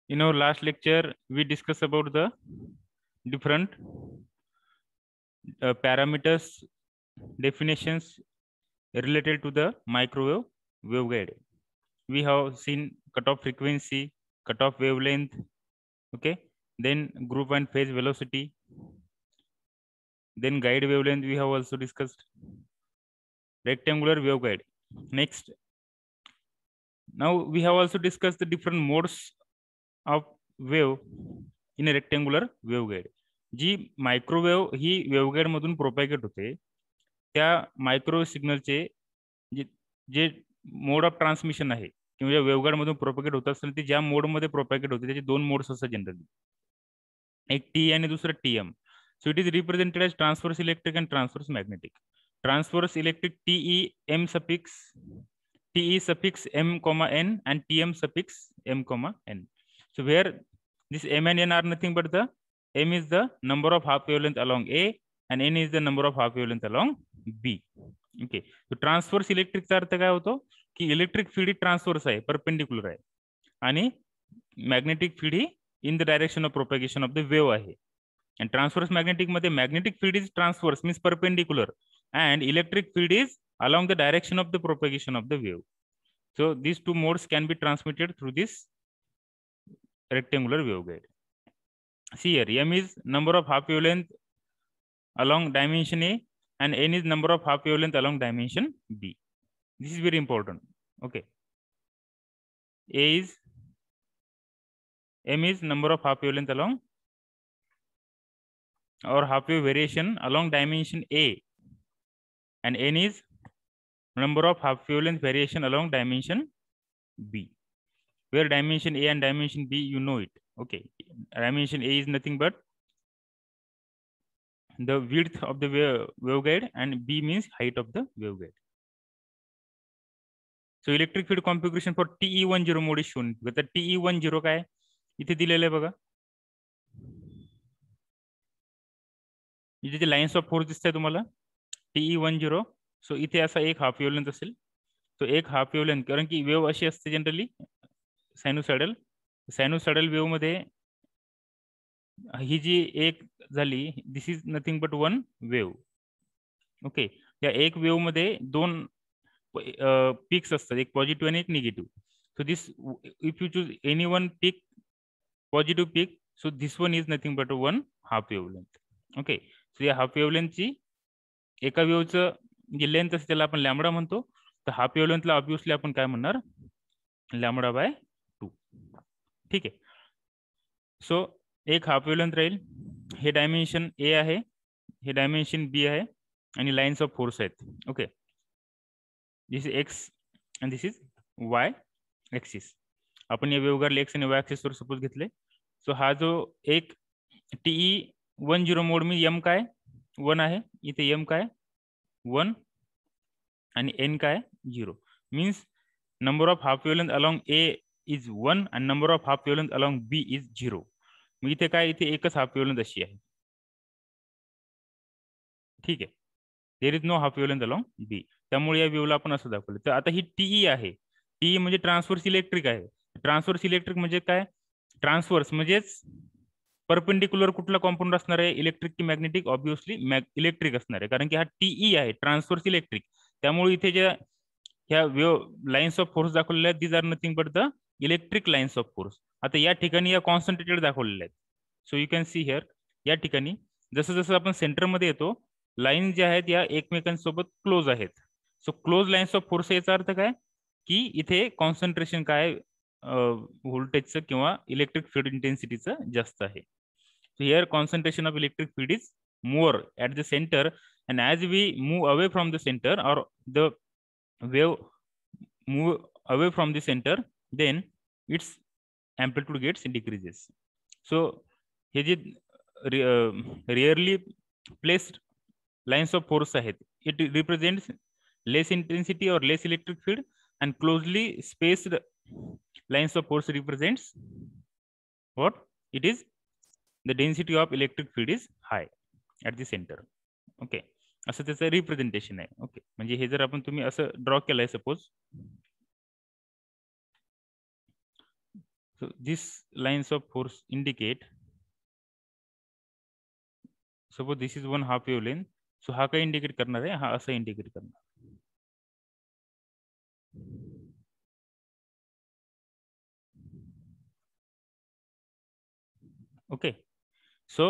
In our last lecture, we discussed about the different parameters definitions related to the microwave waveguide. We have seen cutoff frequency, cutoff wavelength, okay, then group and phase velocity, then guide wavelength we have also discussed, rectangular waveguide. Next, now we have also discussed the different modes of wave in a rectangular waveguide. जी microwave ही waveguide मधून propagate होते त्या microwave सिग्नलचे जे मोड of transmission आहे किंवा ज्या वेव्हगाईड मधून प्रोपॅगेट होत असेल ते ज्या मोडमध्ये प्रोपॅगेट होते त्याचे दोन मोड्स असतात जनरली, एक टी आणि दुसरं TM. So it is represented as transverse electric and transverse magnetic. Transverse electric TEM suffix TE suffix M, N and TM suffix M, N. So where this M and N are nothing but the M is the number of half wavelength along A and N is the number of half wavelength along B. Okay. So transverse इलेक्ट्रिकचा अर्थ काय होतो की electric field ही transverse आहे, perpendicular आहे, आणि magnetic field ही in the direction of propagation of the wave आहे. आणि ट्रान्सफर्स मॅग्नेटिक मध्ये magnetic field is transverse means perpendicular and electric field is along the direction of the propagation of the wave. So these two modes can be transmitted through this rectangular waveguide. See here, M is number of half wavelength along dimension A and N is number of half wavelength along dimension B. This is very important. Okay. M is number of half wavelength along or half wave variation along dimension A, and N is number of half wavelength variation along dimension B, where dimension A and dimension B, you know it. Okay, dimension A is nothing but the width of the waveguide and B means height of the waveguide. So electric field configuration for TE10 mode is shown. आता TE10 काय इथे दिलेलं आहे बघा, इथे lines of force दिसत आहे तुम्हाला TE10. सो इथे असा एक हाफ वेवलेंथ असेल, तो एक हाफ वेवलेंथ, कारण की वेव्ह अशी असते जनरली सायनुसायडल वेव्ह मध्ये ही जी एक झाली, this is nothing but one wave. Okay, या एक वेव्ह मध्ये दोन पीक्स असतात, एक पॉझिटिव्ह आणि एक negative. So this if you choose any one peak, positive peak, so this one is nothing but one half wavelength. Okay, so या half वेवलेंथची एका वेव्हचं जे लेंथ असते त्याला आपण लॅमडा म्हणतो, तर हाफ वेवलेंथला ऑब्विसली आपण काय म्हणणार, लॅमडा बाय 2. ठीक आहे. सो एक हाफ वेवलेंथ राहील, हे डायमेन्शन ए आहे, हे डायमेन्शन बी आहे, आणि लाइन्स ऑफ फोर्स आहेत. Okay, this is x and this is why axis. आपण या वेव्हगाईडला एक्स आणि वाय ऍक्सिसवर सपोज घेतले. सो हा जो एक TE10 मोड मी एम काय 1 आहे, इथे एम काय 1 आणि एन काय 0, means number of half wavelength along a is 1 आणि number of half wavelength along b is 0. मग इथे काय, इथे एकच हाफ वेवलेंथ अशी आहे. ठीक आहे, there is no half wavelength along B, त्यामुळे या वेव्हला आपण असं दाखवलं. तर आता ही TE आहे, TE म्हणजे ट्रान्सफर्स इलेक्ट्रिक आहे. ट्रान्सफर्स इलेक्ट्रिक म्हणजे काय, ट्रान्सफर्स म्हणजेच परपेंडिक्युलर कुठला कॉम्पाउंड असणार आहे, इलेक्ट्रिक की मॅग्नेटिक, ऑब्विसली इलेक्ट्रिक असणार आहे, कारण की हा TE आहे ट्रान्सफर्स इलेक्ट्रिक. त्यामुळे इथे ज्या ह्या वेव्ह लाइन्स ऑफ फोर्स दाखवलेल्या आहेत, these are nothing but the electric lines of force. आता या ठिकाणी या कॉन्सन्ट्रेटेड दाखवलेल्या आहेत. So you can see here, या ठिकाणी जसं जसं आपण सेंटरमध्ये येतो, लाईन ज्या आहेत या एकमेकांसोबत क्लोज आहेत. So close lines of force याचा अर्थ काय की इथे कॉन्सन्ट्रेशन काय व्होल्टेजचं किंवा इलेक्ट्रिक फील्ड इंटेन्सिटीचं जास्त आहे. So here concentration of electric field is more at the center, and as we move away from the center or the wave move away from the center, then its amplitude gets decreases. So हे जे rarely placed lines of force आहेत, it represents less intensity or less electric field, and closely spaced lines of force represents what it is, the density of electric field is high at the center. Okay, असं त्याचं representation आहे. Okay, म्हणजे हे जर आपण तुम्ही असं draw केलंय suppose, So these lines of force indicate, suppose this is one half wavelength, so हा काय इंडिकेट करणार आहे, हा असं इंडिकेट करणार. Okay, so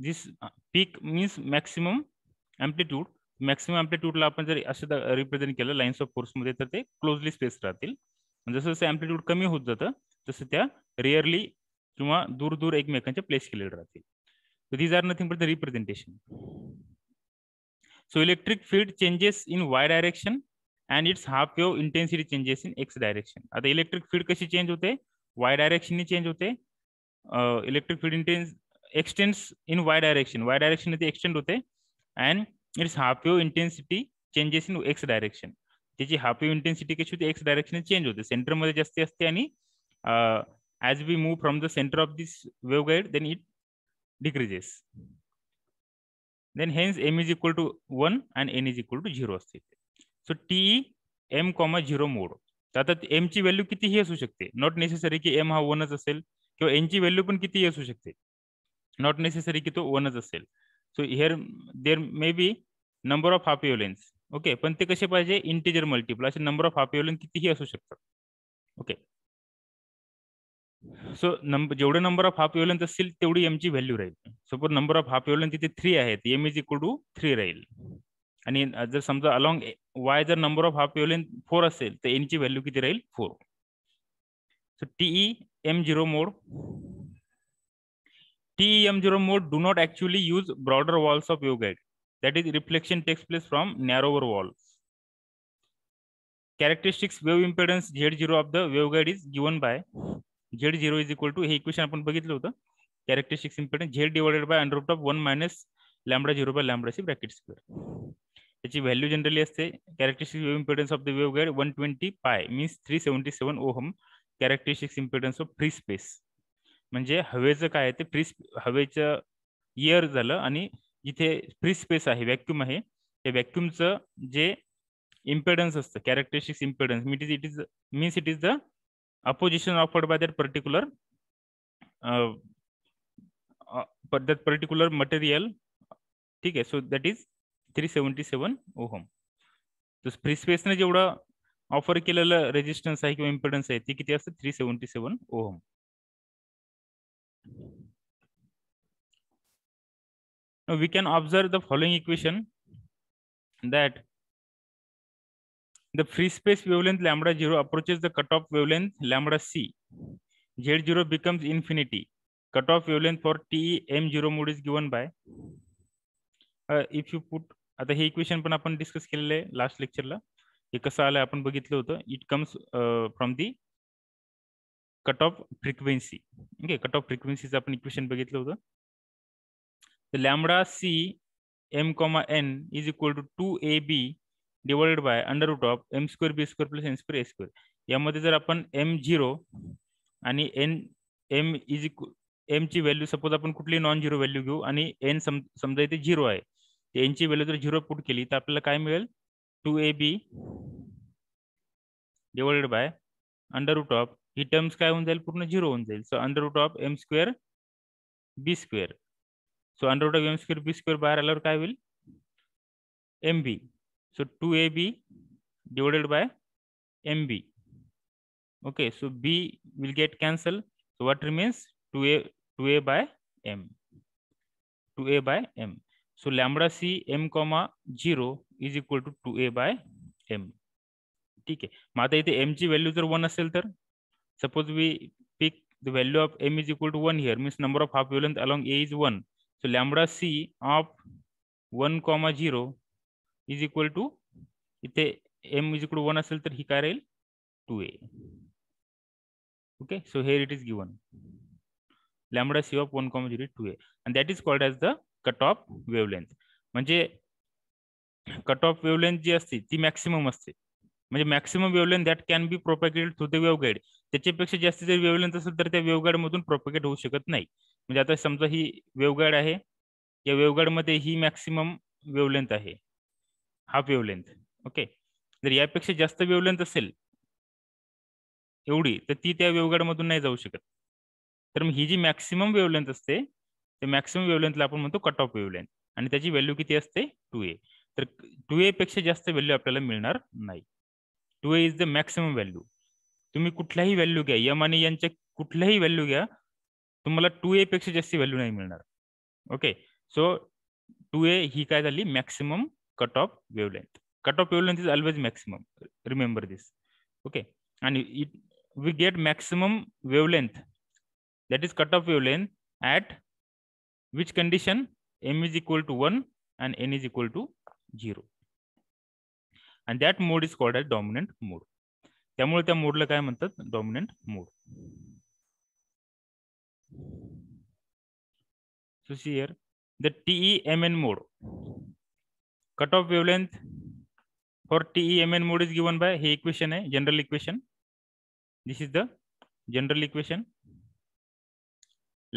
this peak means maximum amplitude. Maximum अँप्लिट्यूडला आपण जर असं रिप्रेझेंट केलं लाईन्स ऑफ फोर्स मध्ये, तर ते क्लोजली स्पेस राहतील. जसं जसं अँप्लिट्यूड कमी होत जातं तसं त्या रेअरली किंवा दूर दूर एकमेकांच्या प्लेस केलेले राहतील. So these are nothing but the representation. So electric field changes in y direction and its half wave intensity changes in x direction. आता इलेक्ट्रिक फील्ड कशी चेंज होते, y डायरेक्शन ने चेंज होते. Electric field intense x tends in y direction ते extend होते, and its half wave intensity changes in x direction. त्याची half wave intensity कशी होते, एक्स डायरेक्शन चेंज होते, सेंटर मध्ये जास्त असते, आणि as we move from the centre of this wave guide then it decreases. Then hence m is equal to 1 and n is equal to 0 असते. So TE m, 0 मोड. तर आता m ची value कितीही असू शकते, नॉट नेसेसरी की m हा 1च असेल, किंवा n ची व्हॅल्यू पण कितीही असू शकते, नॉट नेसेसरी की तो 1च असेल. So here there may be number of half wavelength. Okay, पण ते कसे पाहिजे, इंटिजर मल्टिपल, असे नंबर ऑफ हाफ वेव्हलेंथ कितीही असू शकतात. ओके, सो जेवढे नंबर ऑफ हाफ वेव्हलेंथ असतील तेवढी एम ची व्हॅल्यू राहील. Suppose number of half wavelength तिथे 3 आहेत, एम इज इक्वल टू 3 राहील. आणि जर समजा अलॉंग वाय जर नंबर ऑफ हाफ वेव्हलेंथ 4 असेल तर एन ची व्हॅल्यू किती राहील, 4. So TE M0 mode. TE M0 mode do not actually use broader walls of waveguide. That is, reflection takes place from narrower walls. Characteristics wave impedance Z0 of the waveguide is given by Z0 is equal to, हे equation आपण बघितलं होतं, characteristics impedance Z divided by under root of 1 minus lambda 0 by lambda c bracket square. त्याची value generally असते, characteristics wave impedance of the waveguide 120 pi means 377 ohm. characteristics impedance of free space म्हणजे हवेचं काय आहे ते, free हवेचं air झालं, आणि जिथे फ्री स्पेस आहे, व्हॅक्यूम आहे, त्या व्हॅक्यूमचं जे इम्पेडन्स असतं, characteristics impedance means it is the opposition offered by that particular material. ठीक आहे, सो दॅट इज 377 ओहम. तर फ्री स्पेसने जेवढं ऑफर केलेलं रेजिस्टन्स आहे किंवा इम्पेडन्स आहे ते किती असतं, 377 ohm. Now we can observe the following equation, that the free space wavelength lambda 0 approaches the cutoff wavelength lambda c. Z0 becomes infinity. Cutoff wavelength for TE M0 mode is given by, if you put, आता हे equation पण आपण discuss केलेलं आहे last लेक्चरला, हे कसं आलं आपण बघितलं होतं. It comes from the cut off frequency. Okay, cut off फ्रिक्वेन्सीचं आपण इक्वेशन बघितलं होतं. The lambda c m comma n is equal to 2ab divided by under root of m square b square plus n square a square. यामध्ये जर आपण m0 आणि n m is m ची value suppose आपण कुठली non zero value घेऊ, आणि n समजा इथे 0 आहे, n ची व्हॅल्यू जर 0 पुट केली तर आपल्याला काय मिळेल, 2ab divided by under root of, ही टर्म्स काय होऊन जाईल, पूर्ण 0 होऊन जाईल. So under root of m square b square. So under root of m square b square बाहेर आल्यावर काय होईल, mb. So 2ab divided by mb. Okay, so b will get cancelled. So what remains, 2a by m. 2a by m. So lambda c m comma 0 is equal to 2a by m. ठीक आहे, मग आता इथे m ची value जर 1 असेल तर, suppose we pick the value of m is equal to 1 here, means number of half wavelength along a is 1. So lambda c of 1 comma 0 is equal to, इथे m is equal to 1 असेल तर ही काय राहील, 2a. Okay, so here it is given lambda c of 1 comma 0 2a, and that is called as the cutoff wavelength. म्हणजे cut off wavelength जी असते ती maximum असते, म्हणजे maximum wavelength that can be propagated through the waveguide. त्याच्यापेक्षा जास्त जर wavelength असेल तर त्या वेवगाईड मधून प्रोपॅगेट होऊ शकत नाही. म्हणजे आता समजा ही वेवगाईड आहे, या वेवगाईड मध्ये ही मॅक्सिमम वेवलेंथ आहे, हाफ वेवलेंथ. ओके, जर यापेक्षा जास्त वेवलेंथ असेल एवढी, तर ती त्या वेव्हगाईड मधून नाही जाऊ शकत. तर मग ही जी मॅक्सिमम वेव्हलेंथ असते, ते मॅक्सिमम वेव्हलेंथला आपण म्हणतो कट ऑफ वेव्हलेंथ, आणि त्याची व्हॅल्यू किती असते 2a. तर 2a पेक्षा जास्त व्हॅल्यू आपल्याला मिळणार नाही. 2a is the maximum value. तुम्ही कुठल्याही व्हॅल्यू घ्या, एम आणि एनच्या कुठल्याही व्हॅल्यू घ्या, तुम्हाला 2a पेक्षा जास्त व्हॅल्यू नाही मिळणार. ओके, सो 2a ही काय झाली, maximum cut off wavelength. Cut off wavelength is always maximum, remember this. Okay, आणि we get maximum wavelength, that is cut off wavelength, at which condition m is equal to 1 and n is equal to 0, and that mode is called as dominant mode. त्यामुळे त्या मोडला काय म्हणतात, dominant mode. So see here, the TEMN mode, cut off wavelength for TEMN mode is given by हे equation आहे, general equation. This is the general equation.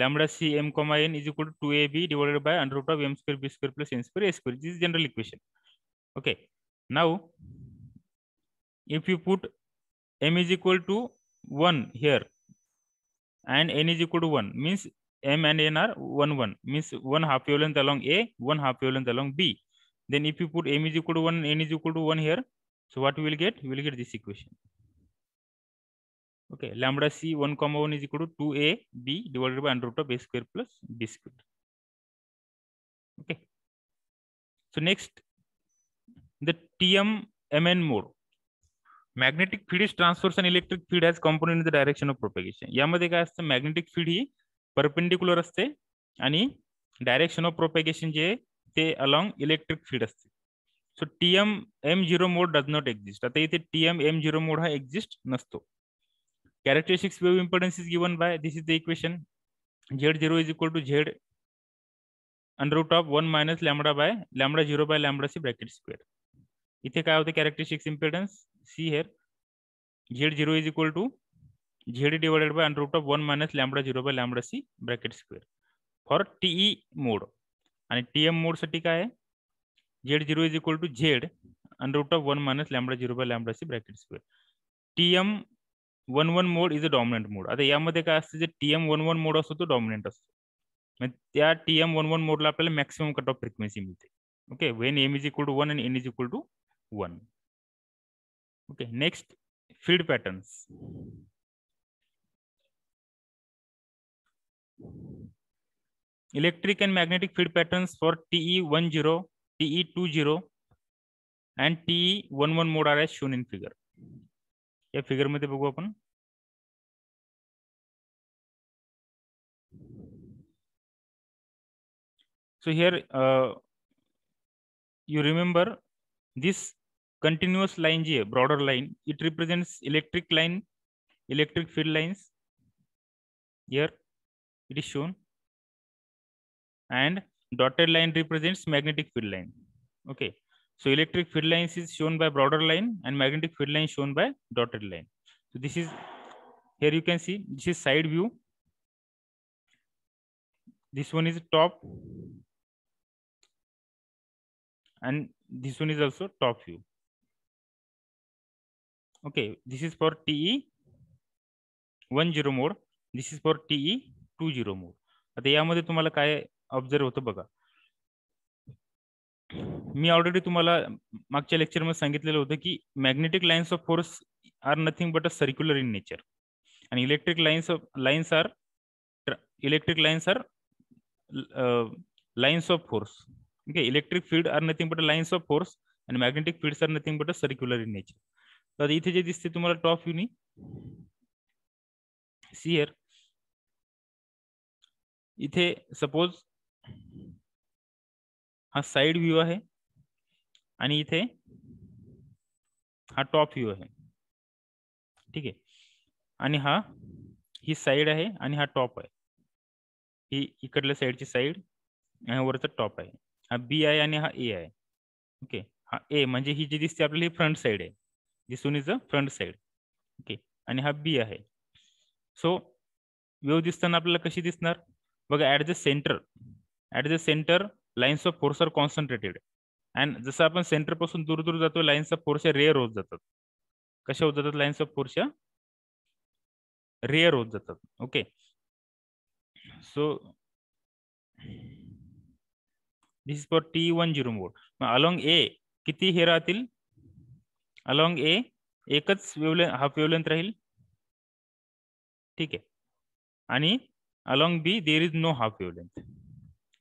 Lambda c m comma n is equal to 2ab divided by under root of m square b square plus n square a square. This is general equation. Okay, now if you put m is equal to 1 here and n is equal to 1, means m and n are 1 1, means 1 half wavelength along a, 1 half wavelength along b. Then if you put m is equal to 1 and n is equal to 1 here, so what we will get? We will get this equation. Okay, lambda c 1 comma 1 is equal to 2ab divided by under root of a square plus b square. Okay, so next, the TMMN mode, magnetic field is transverse and electric field has component in the direction of propagation. यामध्ये काय असतं, magnetic field ही perpendicular असते आणि direction of propagation जे ते along electric field असते. So TMM0 mode does not exist. आता इथे TMM0 मोड हा एक्झिस्ट नसतो. Characteristics wave impedance is given by, this is the equation, Z0 is equal to Z under root of 1 minus lambda by lambda 0 by lambda c bracket square. इथे काय होते characteristics impedance, see here, Z0 is equal to Z divided by under root of 1 minus lambda 0 by lambda c bracket square for TE mode. आणि TM mode साठी काय आहे, Z0 is equal to Z under root of 1 minus lambda 0 by lambda c bracket square. TM11 mode is a dominant mode. आता यामध्ये काय असतं, जे TM11 mode असतो तो डॉमिनंट असतो. मग त्या TM11 मोडला आपल्याला मॅक्सिमम कट ऑफ फ्रिक्वेन्सी मिळते. Okay, when m is equal to 1 and n is equal to 1. Okay, next, feed patterns. Electric and magnetic feed patterns for TE10, TE20 and TE11 mode are as shown in figure. या figure मध्ये बघू आपण. So here you remember this continuous line जी है, broader line, it represents electric line, electric field lines. Here it is shown, and dotted line represents magnetic field line. Okay, so electric field lines is shown by broader line and magnetic field line shown by dotted line. So this is, here you can see, this is side view, this one is top, and this one is also top view. Okay, this is for TE10 mode, this is for TE20 mode. आता यामध्ये तुम्हाला काय observe होतं बघा, मी already तुम्हाला मागच्या lecture मध्ये सांगितलेलं होतं की magnetic lines of force are nothing but a circular in nature, आणि electric lines are lines of force. Okay, electric field are nothing but lines of force and magnetic fields are nothing but circular in nature. तर इथे जे दिसते तुम्हाला top view नी, see here, इथे suppose हा side view आहे आणि इथे हा टॉप व्ह्यू आहे. ठीक आहे, आणि हा ही साइड आहे आणि हा टॉप आहे, ही इकडल्या साइडची साइड आणि वरचा टॉप आहे. हा बी आहे आणि हा ए आहे. ओके, हा ए म्हणजे ही जी दिसते आपल्याला ही फ्रंट साइड आहे, दिसून is a front side. Okay, आणि हा बी आहे. सो वेव्ह दिसताना आपल्याला कशी दिसणार बघा, at the centre lines of force are concentrated, and जसं आपण सेंटर पासून दूर दूर जातो लाइन्स ऑफ फोर्स रेअर होत जातात. कशा होत जातात लाइन्स ऑफ फोर्सच्या, रेअर होत जातात. Okay, so this is for T10 मोड. मग अलॉंग ए किती हे राहतील? अलॉंग ए एकच हाफ वेवलेंथ राहील. ठीक आहे. आणि along b there is no half wavelength.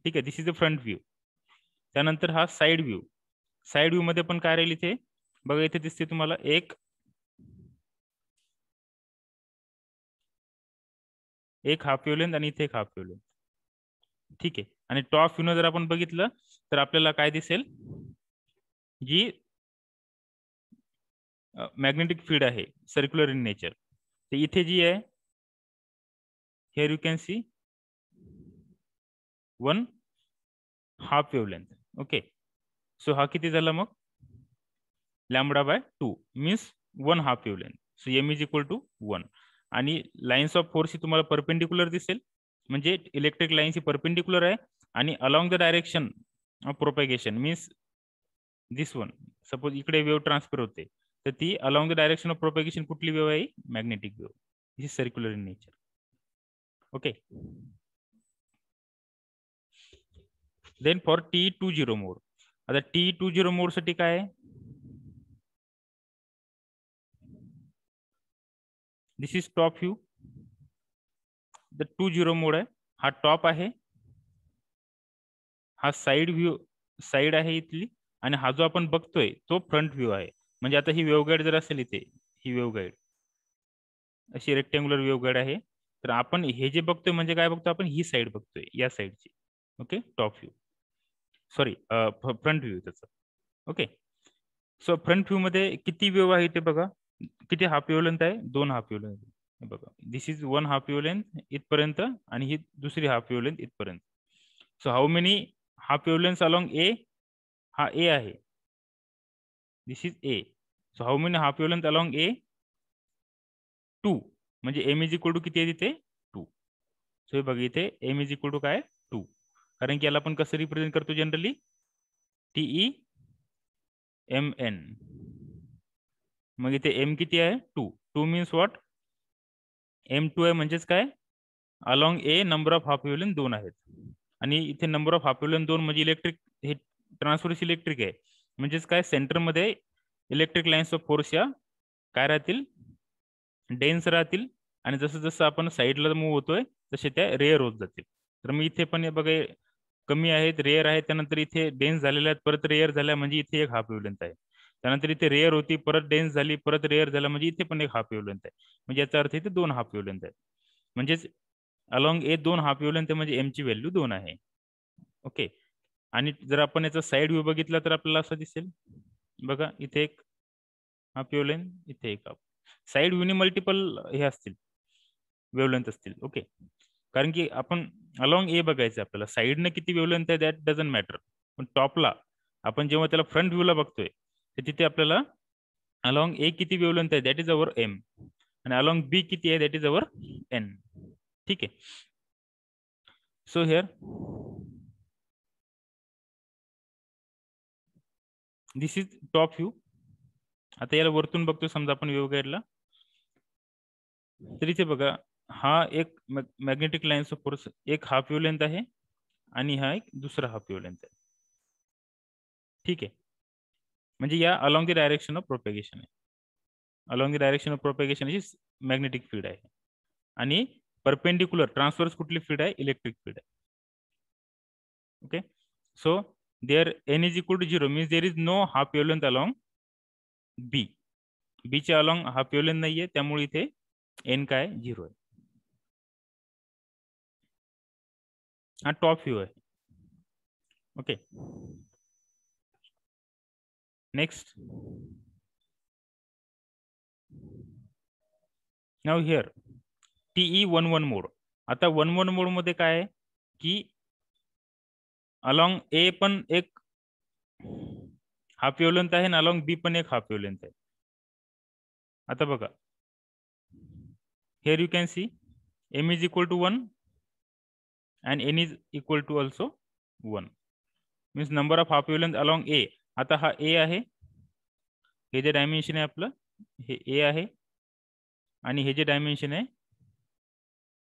ठीक आहे, this is the front view. त्यानंतर हा साइड व्ह्यू. साइड व्ह्यू मध्ये पण काय राहील इथे बघा, इथे दिसते तुम्हाला एक हाफ वेवलेंथ आणि इथे एक हाफ वेवलेंथ. ठीक आहे. आणि टॉप व्ह्यू जर आपण बघितलं तर आपल्याला काय दिसेल, जी मॅग्नेटिक फील्ड आहे सर्क्युलर इन नेचर, ते इथे जी आहे, here you can see 1 half wavelength. Okay, so हा किती झाला मग? λ/2 means 1 half wavelength. So m is equal to 1. आणि लाईन्स ऑफ फोर्स ही तुम्हाला परपेंडिक्युलर दिसेल, म्हणजे इलेक्ट्रिक लाईन्स ही परपेंडिक्युलर आहे. आणि along the direction of propagation means this one, suppose इकडे वेव्ह ट्रान्सफर होते, तर ती along the direction of propagation कुठली वेव्ह आहे? Magnetic wave. This is circular in nature. Okay, then for T20 mode. आता T20 mode साठी काय आहे? This is top view. The 20 mode आहे, हा टॉप आहे, हा साइड व्ह्यू, साइड आहे इथली, आणि हा जो आपण बघतोय तो फ्रंट व्ह्यू आहे. म्हणजे आता ही वेव्हगाईड जर असेल इथे, ही वेव्हगाईड अशी रेक्टँग्युलर वेव्हगाईड आहे, तर आपण हे जे बघतोय म्हणजे काय बघतोय आपण? ही साइड बघतोय, या साइडची. Okay, top view, sorry front view त्याचा. ओके, सो फ्रंट व्ह्यू मध्ये किती वेव्ह आहे ते बघा. किती हाफ वेवलेंथ आहे? 2 हाफ वेवलेंथ. बघा, दिस इज 1 हाफ वेवलेंथ इथपर्यंत, आणि ही दुसरी हाफ वेवलेंथ इथपर्यंत. So how many half wavelength along A? हा ए आहे, this is A. So how many half wavelength along A? 2. म्हणजे एम इज इक्वल टू किती आहे तिथे? 2. सो हे बघा, इथे एम इज इक्वल टू काय? 2. कारण की याला आपण कसं रिप्रेझेंट करतो जनरली? TE MN. मग इथे एम किती आहे? 2. 2 मीन्स व्हॉट? M2 आहे, म्हणजेच काय? Along A number of half wavelength 2 आहेत. आणि इथे नंबर ऑफ हाफ वेवलेंथ 2 म्हणजे इलेक्ट्रिक, हे ट्रान्सफर्स इलेक्ट्रिक आहे, म्हणजेच काय? सेंटरमध्ये इलेक्ट्रिक लाईन्स ऑफ फोर्स या काय राहतील? डेन्स राहतील. आणि जसं जसं आपण साईडला मूव्ह होतोय तसे त्या रेअर होत जातील. तर मी इथे पण बघा, कमी आहेत, रेअर आहेत, त्यानंतर इथे डेन्स झालेल्या आहेत, परत रेअर झाल्या, म्हणजे इथे एक हाफ वेवलेंथ आहे. त्यानंतर इथे रेअर होती, परत डेन्स झाली, परत रेअर झाला, म्हणजे इथे पण एक हाफ वेवलेंथ आहे. म्हणजे याचा अर्थ इथे 2 हाफ वेवलेंथ आहे. म्हणजेच अलॉंग ए 2 हाफ वेवलेंथ, म्हणजे एम ची व्हॅल्यू 2 आहे. ओके, आणि जर आपण याचा साइड व्ह्यू बघितला तर आपल्याला असं दिसेल बघा, इथे एक हाफ वेवलेंथ, इथे एक हाफ. साइड व्ह्यूने मल्टिपल हे असतील, वेवलेंथ असतील. ओके, कारण की आपण अलॉंग ए बघायचं आपल्याला, साइडने किती वेवलेंथ आहे दॅट डझंट मॅटर. पण टॉपला आपण जेव्हा त्याला फ्रंट व्ह्यूला बघतोय, तर तिथे आपल्याला अलॉंग ए किती वेवलेंथ आहे दॅट इज अवर एम, आणि अलॉंग बी किती आहे दॅट इज अवर एन. ठीक आहे, so here this is top view. आता याला वरतून बघतो समजा आपण वेव्हगाईडला, तर इथे बघा, हा एक मॅग्नेटिक लाईन्स ऑफ फोर्स एक हाफ वेवलेंथ आहे, आणि हा एक दुसरा हाफ वेवलेंथ आहे. ठीक आहे, म्हणजे या along the direction of propagation आहे. Along the direction of propagation ही मॅग्नेटिक फील्ड आहे, आणि परपेंडिक्युलर ट्रान्सवर्स कुठली फील्ड आहे? इलेक्ट्रिक फील्ड आहे. Okay, so there n is equal to 0 means there is no half wavelength along B. B चे along half wavelength नाहीये, त्यामुळे इथे एन काय? 0 आहे. हा टॉप व्ह्यू आहे. Okay, next, now here TE11 मोड. आता 11 मोड मध्ये काय आहे की अलॉंग ए पण एक हाफ वेवलेंथ आहे, आणि अलॉंग बी पण एक हाफ वेवलेंथ आहे. आता बघा, here you can see m is equal to 1 and n is equal to also 1. Means number of half wavelength along A. आता हा ए आहे, हे जे डायमेन्शन आहे आपलं, हे ए आहे, आणि हे जे डायमेन्शन आहे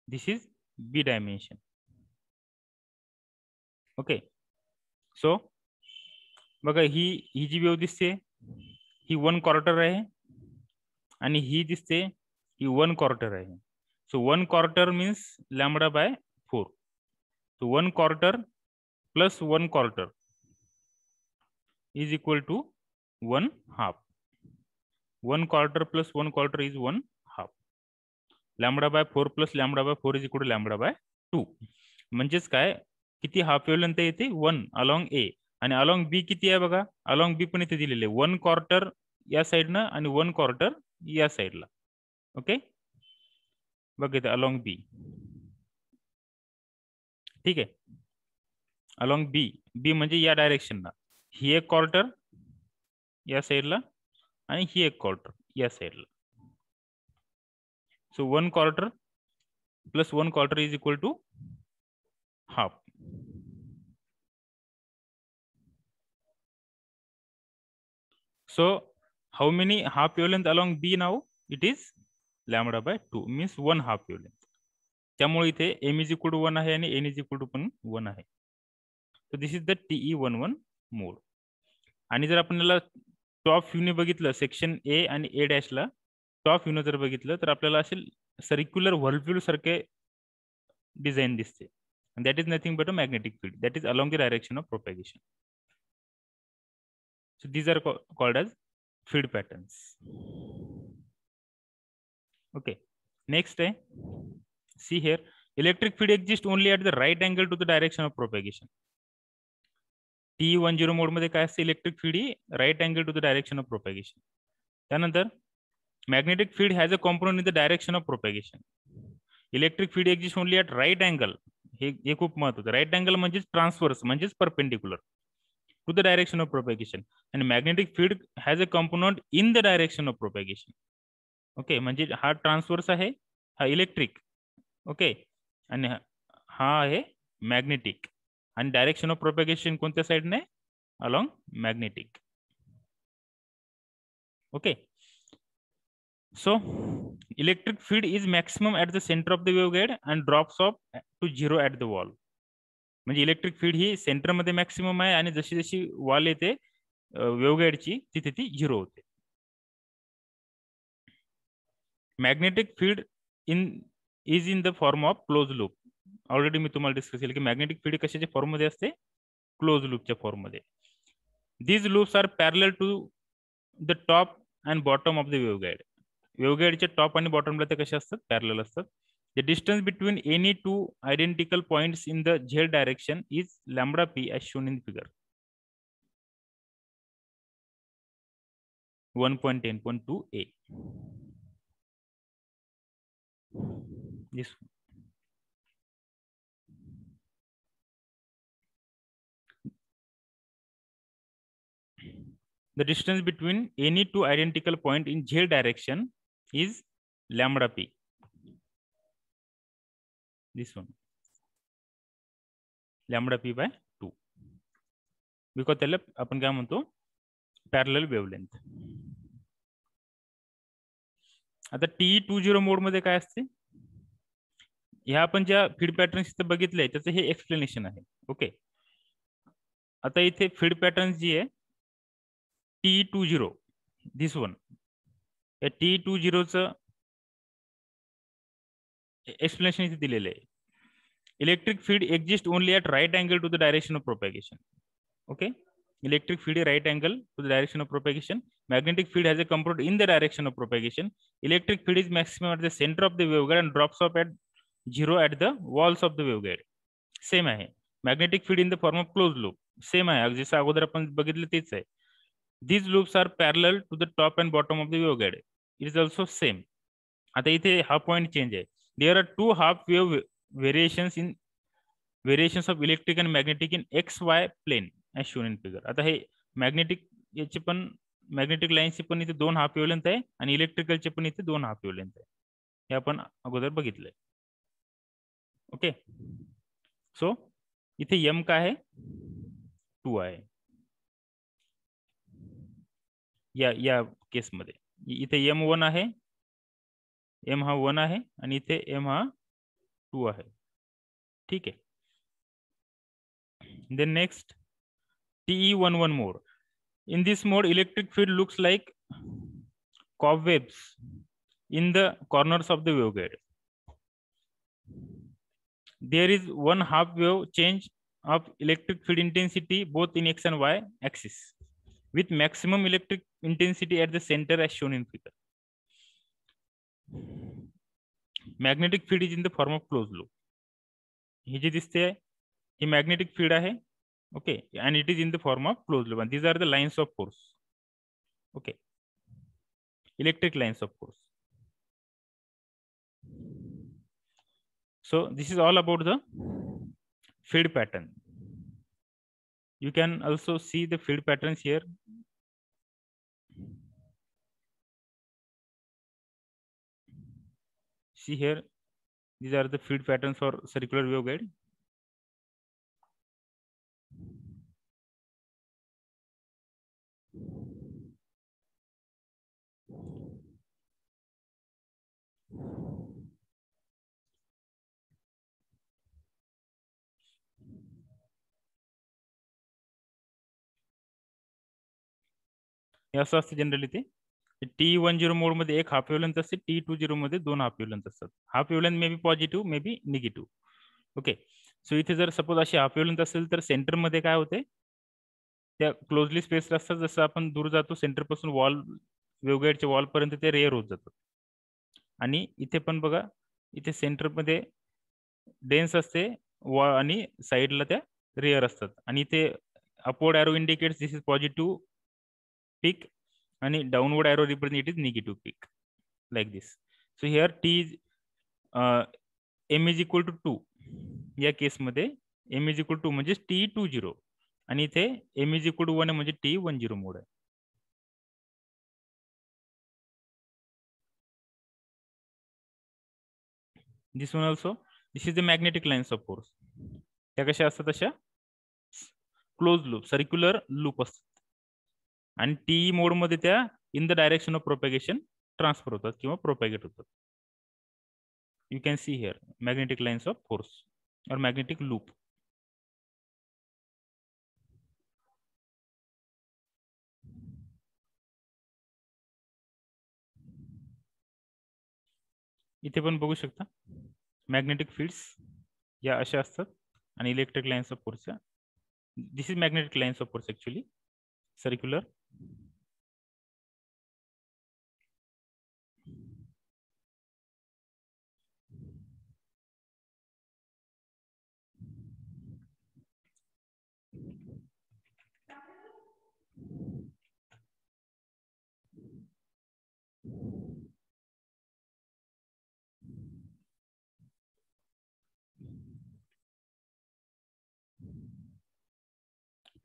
this is B dimension. Okay. So बघा ही ही जी वेव दिसते ही 1 क्वार्टर आहे आणि ही दिसते ही 1 क्वार्टर आहे. So 1 quarter means lambda by 4. So 1 quarter plus 1 quarter is equal to 1 half. 1 quarter plus 1 quarter is 1 half. Lambda by 4 plus lambda by 4 is equal to lambda by 2. म्हणजेच काय किती हाफ वेव्हलेंथ येते 1 along ए आणि along बी किती आहे बघा. Along बी पण इथे दिलेले 1 क्वार्टर या साईडनं आणि 1 क्वार्टर या साईडला. ओके. बघ इथे अलॉंग बी. ठीक आहे. Along B. बी म्हणजे या डायरेक्शनला ही एक क्वार्टर या साईडला आणि ही एक क्वार्टर या साईडला. So 1 quarter plus 1 quarter is equal to half. So how many half wavelength along B now? It is lambda by 2 means 1 half wavelength. त्यामुळे इथे m is equal to 1 आहे आणि n is equal to पण 1 आहे. So this is the TE11 mode. आणि जर आपण याला टॉप व्ह्यूने बघितलं सेक्शन ए आणि ए डॅशला टॉप व्ह्यूने जर बघितलं तर आपल्याला असे सर्क्युलर व्हर्ल्व्ह्यूल सारखे डिझाईन दिसते. and that is nothing but a magnetic field that is along the direction of propagation. So these are called as field patterns. Okay. Next, see here, electric field exists only at the right angle to the direction of propagation. TE10 mode मध्ये काय असते electric field ही right angle to the direction of propagation. त्यानंतर magnetic field has a component in the direction of propagation. Electric field exist only at right angle. हे खूप महत्वाचं. Right angle म्हणजेच transverse म्हणजेच perpendicular to the direction of propagation आणि magnetic field has a component in the direction of propagation. Okay. म्हणजे हा transverse आहे, हा इलेक्ट्रिक. ओके. आणि हा आहे मॅग्नेटिक आणि डायरेक्शन ऑफ प्रोपॅगेशन कोणत्या साइडने along magnetic. Okay. So electric field is maximum at the centre of the waveguide and drops off to zero at the wall. म्हणजे इलेक्ट्रिक फील्ड ही सेंटरमध्ये मॅक्सिमम आहे आणि जशी जशी वॉल येते वेव्हगाइडची तिथे ती झिरो होते. Magnetic field is in the form of close loop. Already मी तुम्हाला डिस्कस केलं की मॅग्नेटिक फील्ड कशाच्या फॉर्म मध्ये असते क्लोज लूपच्या फॉर्म मध्ये. These loops are parallel to the top and bottom of the waveguide. वेव्हगाइडच्या टॉप आणि बॉटमला ते कसे असतात पॅरलल असतात. The distance between any two identical points in the Z direction is lambda P as shown in figure 1.10.2a. this the distance between any two identical point in z direction is lambda p. This one lambda p by 2 because त्याला आपण काय म्हणतो parallel wavelength. आता TE20 मोड मध्ये काय असते ह्या आपण ज्या फीड पॅटर्न्स इथे बघितले त्याचं हे एक्सप्लेनेशन आहे. ओके. आता इथे फीड पॅटर्न जी आहे TE20 दिस वन या TE20 चं एक्सप्लेनेशन इथे दिलेलं आहे. Electric field exist only at right angle to the direction of propagation. Okay. Electric field is right angle to the direction of propagation. Magnetic field has a component in the direction of propagation. Electric field is maximum at the center of the waveguide and drops off at zero at the walls of the waveguide. Same आहे. Magnetic field in the form of closed loop. Same आहे. जसं अगोदर आपण बघितलं तेच आहे. These loops are parallel to the top and bottom of the waveguide. It is also same. आता इथे हा पॉइंट चेंज आहे. There are two half wave variations of electric and magnetic in XY plane as shown in figure. आता हे magnetic याचे पण magnetic लाईनचे पण इथे 2 हाफ वेव्हलेंथ आहे आणि इलेक्ट्रिकलचे पण इथे 2 हाफ वेव्हलेंथ आहे. हे आपण अगोदर बघितलंय. ओके. सो इथे m काय आहे 2 आहे या केसमध्ये. इथे m1 आहे, m हा 1 आहे आणि इथे m हा 2 आहे. ठीक आहे. Then next TE11 mode. In this mode, electric field looks like cobwebs in the corners of the waveguide. There is one half wave change of electric field intensity both in x and y axis, with maximum electric intensity at the center as shown in figure. Magnetic field is in the form of closed loop. हे जे दिसते ही magnetic field आहे. Okay, and it is in the form of closed loop, and these are the lines of force. Okay, electric lines of force. So this is all about the field pattern. You can also see the field patterns here. See here, these are the field patterns for circular waveguide. हे असं असतं generally ते TE10 मोड मध्ये एक half wavelength असते, TE20 मध्ये 2 half wavelength असतात. Half wavelength may be positive, may be negative. Okay, so इथे जर सपोज अशी हाफ वेव्हलेंथ असेल तर सेंटर मध्ये काय होते, त्या क्लोजली स्पेस असतात. जसं आपण दूर जातो सेंटर पासून वॉल वेव्हगाईडच्या वॉल पर्यंत ते रेअर होत जातात. आणि इथे पण बघा, इथे सेंटर मध्ये डेन्स असते आणि साईडला त्या रेअर असतात. आणि इथे upward arrow indicates this is positive peak and downward arrow represent it is negative peak, like this. So here T is m is equal to 2. या केस मध्ये m is equal to म्हणजे TE20 आणि इथे m is equal to 1 म्हणजे TE10 मोड आहे. This one also, this is the magnetic lines of force. त्या कशा असतात, अशा क्लोज लूप सर्क्युलर लूप असतात. आणि TE मोड मध्ये त्या in the direction of propagation transfer होतात किंवा प्रोपॅगेट होतात. You can see here magnetic lines of force और मॅग्नेटिक लूप. इथे पण बघू शकता मॅग्नेटिक फील्ड्स या अशा असतात आणि electric lines of force. This is magnetic lines of force actually circular.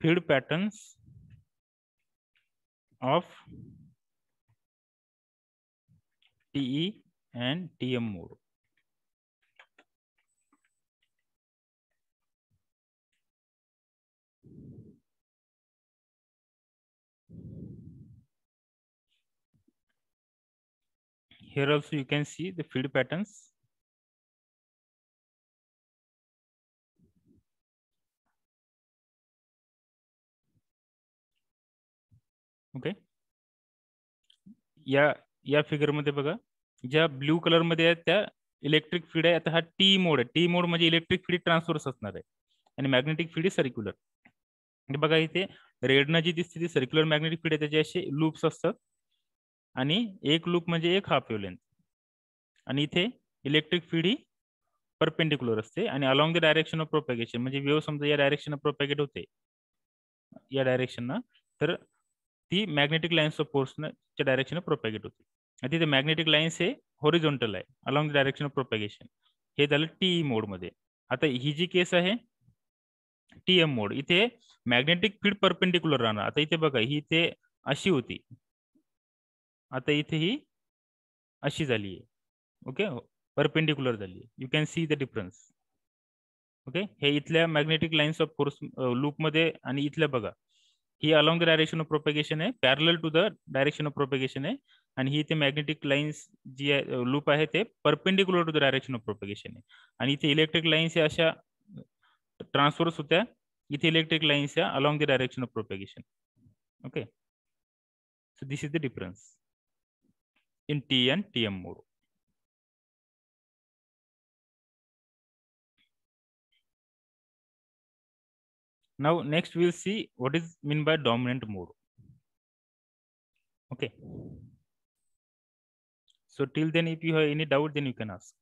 Field patterns of TE and TM mode. Here also you can see the field patterns. Okay, या figure मध्ये बघा, ज्या blue colour मध्ये आहेत त्या electric field आहे. आता हा टी मोड आहे. टी मोड म्हणजे इलेक्ट्रिक फील्ड ट्रान्सफर्स असणार आहे आणि मॅग्नेटिक फील्ड सर्क्युलर. बघा इथे रेडनं जी दिसते ती सर्क्युलर मॅग्नेटिक फील्ड आहे, त्याचे असे लूप्स असतात आणि एक लूप म्हणजे एक हाफ वेव्हलेंथ. आणि इथे इलेक्ट्रिक फील्ड ही परपेंडिक्युलर असते आणि along the direction of propagation, म्हणजे वेव्ह समजा या डायरेक्शन प्रोपॅगेट होते या डायरेक्शन, तर ती मॅग्नेटिक लाइन्स ऑफ फोर्स च्या डायरेक्शन प्रोपॅगेट होते. आणि तिथे मॅग्नेटिक लाइन्स हे हॉरिझॉन्टल आहे along the direction of propagation. हे झालं TE मोड मध्ये. आता ही जी केस आहे TM मोड, इथे मॅग्नेटिक फील्ड परपेंडिक्युलर राहणार. आता इथे बघा, ही इथे अशी होती, आता इथे ही अशी झाली आहे. ओके, परपेंडिक्युलर झाली. You can see the difference. Okay, हे इथल्या magnetic lines of force loop मध्ये आणि इथल्या बघा, ही along the direction of propagation आहे, parallel to the direction of propagation आहे आणि ही इथे मॅग्नेटिक लाईन्स जी लूप आहे ते perpendicular to the direction of propagation आहे. आणि इथे इलेक्ट्रिक लाईन्स या अशा ट्रान्सफर्स होत्या, इथे इलेक्ट्रिक लाईन्स या along the direction of propagation. Okay, so this is the difference in T and TM mode. Now next we will see what is mean by dominant mode. Okay, so till then if you have any doubt then you can ask.